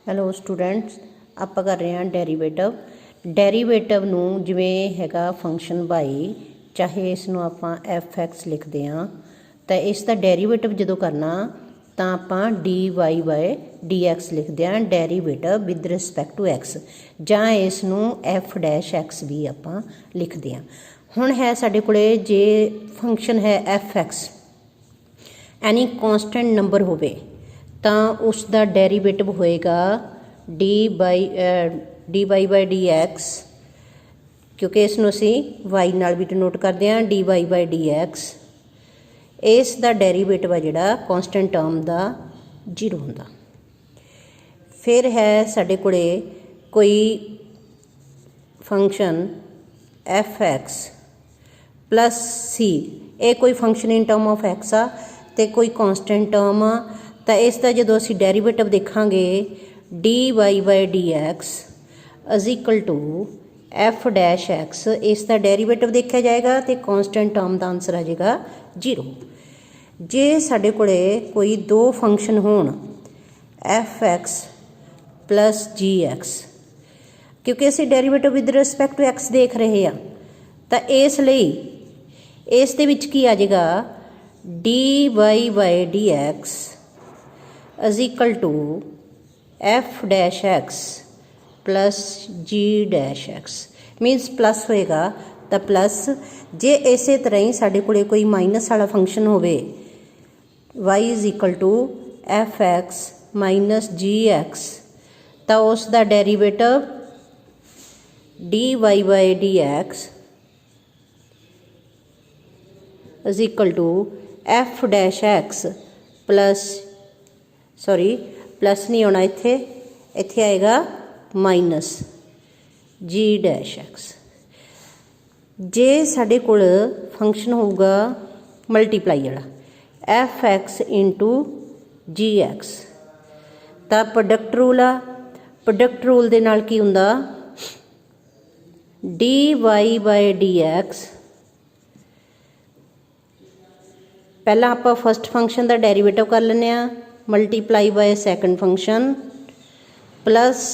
Hello students, ਆਪਾਂ ਕਰ ਰਹੇ ਹਾਂ ਡੈਰੀਵੇਟਿਵ ਨੂੰ ਜਿਵੇਂ ਹੈਗਾ ਫੰਕਸ਼ਨ ਬਾਈ, ਚਾਹੇ ਇਸ ਨੂੰ ਆਪਾਂ ਐਫ ਐਕਸ ਲਿਖਦੇ ਹਾਂ ਤਾਂ ਇਸ ਦਾ ਡੈਰੀਵੇਟਿਵ ਜਦੋਂ ਕਰਨਾ ਤਾਂ ਆਪਾਂ d y by d x ਲਿਖਦੇ ਹਾਂ, derivative with respect to x, ਜਾਂ ਇਸ ਨੂੰ ਐਫ ਡੈਸ਼ ਐਕਸ ਵੀ ਆਪਾਂ ਲਿਖਦੇ ਹਾਂ। ਹੁਣ ਹੈ ਸਾਡੇ ਕੋਲੇ ਜੇ ਫੰਕਸ਼ਨ ਹੈ ਐਫ ਐਕਸ, ਐਨੀ ਕੌਂਸਟੈਂਟ ਨੰਬਰ ਹੋਵੇ ਤਾਂ ਉਸ ਦਾ ਡੈਰੀਵੇਟਿਵ ਹੋਏਗਾ d Y by D X, ਕਿਉਂਕਿ ਇਸ ਨੂੰ ਅਸੀਂ ਵਾਈ ਨਾਲ ਵੀ ਡਿਨੋਟ ਕਰਦੇ ਹਾਂ, D Y by D X. ਇਸ ਦਾ ਡੈਰੀਵੇਟਿਵ ਆ ਜਿਹੜਾ ਕੌਂਸਟੈਂਟ ਟਰਮ ਦਾ 0 ਹੁੰਦਾ। ਫਿਰ ਹੈ ਸਾਡੇ ਕੋਲੇ ਕੋਈ function f x plus c, ਇਹ ਕੋਈ function in term of x ਆ ਅਤੇ ਕੋਈ ਕੌਂਸਟੈਂਟ ਟਰਮ ਆ, ਤਾਂ ਇਸ ਦਾ ਜਦੋਂ ਅਸੀਂ ਡੈਰੀਵੇਟਿਵ ਦੇਖਾਂਗੇ d Y by D X is equal to F dash x, ਇਸ ਦਾ ਡੈਰੀਵੇਟਿਵ ਦੇਖਿਆ ਜਾਏਗਾ ਅਤੇ ਕੌਂਸਟੈਂਟ ਟਰਮ ਦਾ ਆਂਸਰ ਆ ਜਾਏਗਾ 0। ਜੇ ਸਾਡੇ ਕੋਲੇ ਕੋਈ ਦੋ ਫੰਕਸ਼ਨ ਹੋਣ f x plus g x, ਕਿਉਂਕਿ ਅਸੀਂ derivative with respect to x ਦੇਖ ਰਹੇ ਹਾਂ, ਤਾਂ ਇਸ ਲਈ ਇਸ ਦੇ ਵਿੱਚ ਕੀ ਆ ਜਾਏਗਾ d Y by D X is equal to F dash X plus g dash x, means plus ਹੋਏਗਾ ਤਾਂ ਪਲਸ। ਜੇ ਇਸੇ ਤਰ੍ਹਾਂ ਹੀ ਸਾਡੇ ਕੋਲ ਕੋਈ ਮਾਈਨਸ ਵਾਲਾ ਫੰਕਸ਼ਨ ਹੋਵੇ Y is equal to F X minus G X, ਤਾਂ ਉਸ ਦਾ derivative D Y by D X is equal to F dash X plus, sorry plus ਨਹੀਂ ਆਉਣਾ ਇੱਥੇ, ਇੱਥੇ ਆਏਗਾ ਮਾਈਨਸ ਜੀ ਡੈਸ਼ ਐਕਸ। ਜੇ ਸਾਡੇ ਕੋਲ ਫੰਕਸ਼ਨ ਹੋਊਗਾ ਮਲਟੀਪਲਾਈ ਵਾਲਾ f x into g X, ਤਾਂ ਪ੍ਰੋਡਕਟ ਰੂਲ ਆ, ਪ੍ਰੋਡਕਟ ਰੂਲ ਦੇ ਨਾਲ ਕੀ ਹੁੰਦਾ d Y by D x, ਪਹਿਲਾਂ ਆਪਾਂ ਫਸਟ ਫੰਕਸ਼ਨ ਦਾ ਡੈਰੀਵੇਟਿਵ ਕਰ ਲੈਂਦੇ ਹਾਂ multiply by second function plus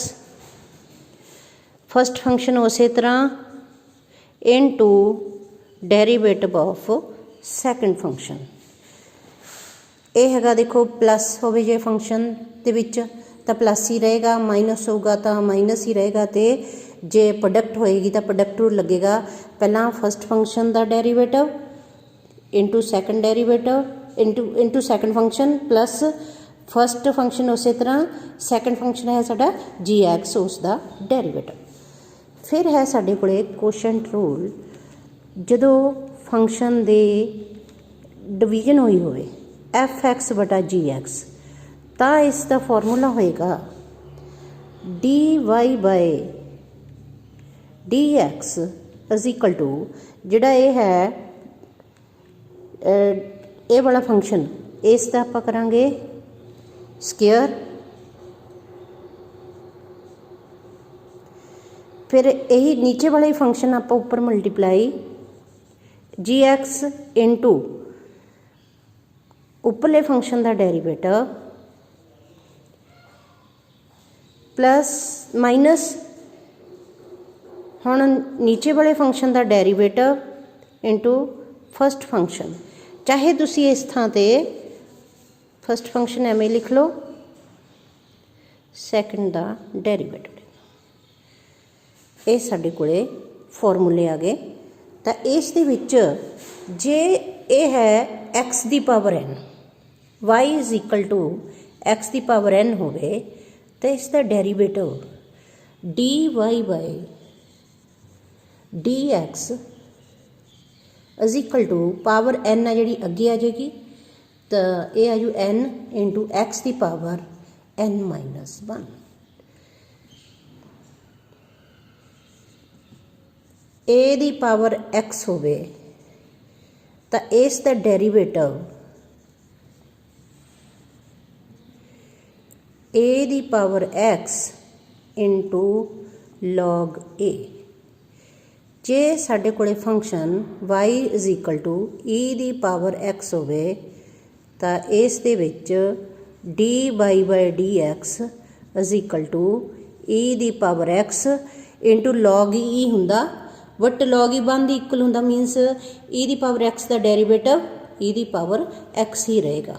first function ਉਸੇ ਤਰ੍ਹਾਂ into derivative of second function. ਇਹ ਹੈਗਾ ਦੇਖੋ ਪਲਸ ਹੋਵੇ ਜੇ ਫੰਕਸ਼ਨ ਦੇ ਵਿੱਚ ਤਾਂ ਪਲਸ ਹੀ ਰਹੇਗਾ, ਮਾਈਨਸ ਹੋਊਗਾ ਤਾਂ ਮਾਈਨਸ ਹੀ ਰਹੇਗਾ, ਅਤੇ ਜੇ ਪ੍ਰੋਡਕਟ ਹੋਏਗੀ ਤਾਂ ਪ੍ਰੋਡਕਟ ਰੂਲ ਲੱਗੇਗਾ। ਪਹਿਲਾਂ ਫਸਟ ਫੰਕਸ਼ਨ ਦਾ derivative into second derivative into second function plus first function ਉਸੇ ਤਰ੍ਹਾਂ, ਸੈਕੰਡ ਫੰਕਸ਼ਨ ਹੈ ਸਾਡਾ ਜੀ ਐਕਸ, ਉਸ ਦਾ ਡੈਰੀਵੇਟਿਵ। ਫਿਰ ਹੈ ਸਾਡੇ ਕੋਲ ਕੋਸ਼ੈਂਟ ਰੂਲ, ਜਦੋਂ ਫੰਕਸ਼ਨ ਦੇ ਡਿਵੀਜ਼ਨ ਹੋਈ ਹੋਵੇ ਐਫ ਐਕਸ ਬਟਾ ਜੀ ਐਕਸ, ਤਾਂ ਇਸ ਦਾ ਫਾਰਮੂਲਾ ਹੋਏਗਾ d y by d X is equal to, ਜਿਹੜਾ ਇਹ ਹੈ ਇਹ ਵਾਲਾ ਫੰਕਸ਼ਨ, ਇਸ ਦਾ ਆਪਾਂ ਕਰਾਂਗੇ ਸਕੇਅਰ, ਫਿਰ ਇਹੀ ਨੀਚੇ ਵਾਲਾ ਹੀ ਫੰਕਸ਼ਨ ਆਪਾਂ ਉੱਪਰ ਮਲਟੀਪਲਾਈ ਜੀ ਐਕਸ ਇੰਟੂ ਉੱਪਰਲੇ ਫੰਕਸ਼ਨ ਦਾ ਡੈਰੀਵੇਟਿਵ ਪਲਸ ਮਾਈਨਸ, ਹੁਣ ਨੀਚੇ ਵਾਲੇ ਫੰਕਸ਼ਨ ਦਾ ਡੈਰੀਵੇਟਿਵ ਇੰਟੂ ਫਸਟ ਫੰਕਸ਼ਨ, ਚਾਹੇ ਤੁਸੀਂ ਇਸ ਥਾਂ 'ਤੇ ਫਸਟ ਫੰਕਸ਼ਨ ਐਵੇਂ ਲਿਖ ਲਓ, ਸੈਕੰਡ ਦਾ ਡੈਰੀਵੇਟਿਵ। ਇਹ ਸਾਡੇ ਕੋਲੇ ਫਾਰਮੂਲੇ ਆ ਗਏ। ਤਾਂ ਇਸ ਦੇ ਵਿੱਚ ਜੇ ਇਹ ਹੈ ਐਕਸ ਦੀ power N, Y is equal to X ਦੀ ਪਾਵਰ ਐਨ ਹੋਵੇ, ਤਾਂ ਇਸ ਦਾ derivative D Y by D X is equal to power N ਆ ਜਿਹੜੀ ਅੱਗੇ ਆ ਜਾਏਗੀ, ਤਾਂ ਇਹ ਆ ਜੂ ਐਨ ਇੰਟੂ ਐਕਸ ਦੀ ਪਾਵਰ ਐਨ ਮਾਈਨਸ 1। ਏ ਦੀ ਪਾਵਰ ਐਕਸ ਹੋਵੇ ਤਾਂ ਇਸ ਦਾ ਡੈਰੀਵੇਟਿਵ ਏ ਦੀ power X into log A. ਜੇ ਸਾਡੇ ਕੋਲੇ function y is equal to e ਦੀ ਪਾਵਰ ਐਕਸ ਹੋਵੇ ਤਾਂ ਇਸ ਦੇ ਵਿੱਚ dy by D X is equal to e ਦੀ power x into log e ਹੁੰਦਾ, ਬਟ log e 1 ਦੀ ਇਕੁਅਲ ਹੁੰਦਾ, ਮੀਨਸ e ਦੀ ਪਾਵਰ x ਦਾ ਡੈਰੀਵੇਟਿਵ e ਦੀ ਪਾਵਰ x ਹੀ ਰਹੇਗਾ।